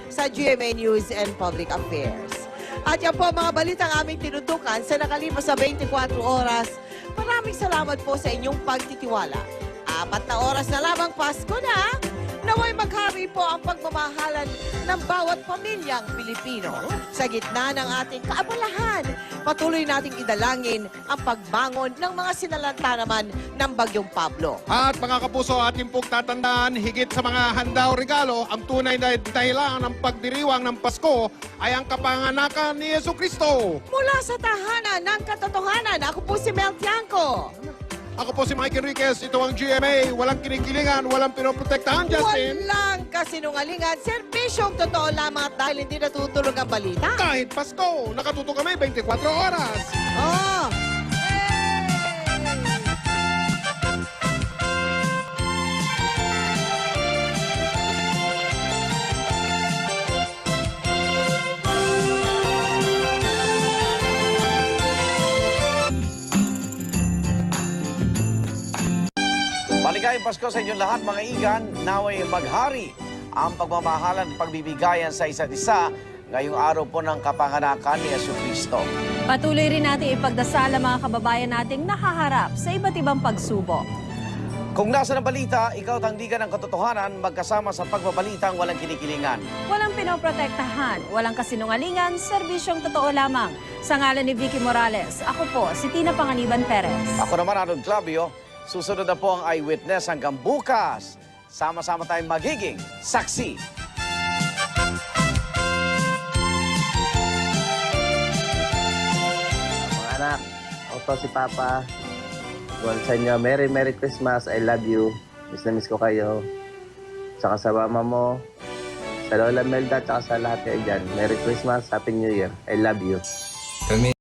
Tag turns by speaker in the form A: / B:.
A: sa GMA News and Public Affairs. At yan po mga balitang aming tinutukan sa nakalipas sa 24 oras. Maraming salamat po sa inyong pagtitiwala. 4 na oras na lamang Pasko na. Naway maghari po ang pagmamahalan ng bawat pamilyang Pilipino. Sa gitna ng ating kaabalahan, patuloy nating idalangin ang pagbangon ng mga sinalanta naman ng Bagyong Pablo.
B: At mga kapuso, ating pong tatandaan, higit sa mga handa o regalo, ang tunay na dahilan ng pagdiriwang ng Pasko ay ang kapanganakan ni Jesucristo.
A: Mula sa tahanan ng katotohanan, ako po si Mel Tiangco.
B: Ako po si Mike Enriquez, ito ang GMA, walang kinikilingan, walang pinoprotektahan, Justin.
A: Walang kasinungalingan, serbisyong totoo lamang at dahil hindi natutulog ang balita.
B: Kahit Pasko, nakatuto kami 24 oras.
A: Oh!
C: Maligayang Pasko sa inyong lahat mga igan, naway maghari ang pagmamahalan at pagbibigayan sa isa't isa ngayong araw po ng kapanganakan ni Jesucristo.
D: Patuloy rin natin ipagdasal ang mga kababayan nating nakaharap sa iba't ibang pagsubok.
C: Kung nasa ng balita, ikaw tangdigan ng katotohanan magkasama sa pagbabalitang walang kinikilingan.
D: Walang pinoprotektahan, walang kasinungalingan, serbisyong totoo lamang. Sa ngalan ni Vicky Morales, ako po si Tina Panganiban Perez.
C: Ako naman, Arnold Clavio. Susunod na po ang eyewitness hanggang bukas. Sama-sama tayong magiging saksi.
E: Mga anak, ako to si Papa. Buwan sa inyo, Merry Christmas. I love you. Miss na miss ko kayo. Tsaka sa mama mo, sa Lola Melda, tsaka sa lahat kayo dyan. Merry Christmas, Happy New Year. I love you.
F: Kami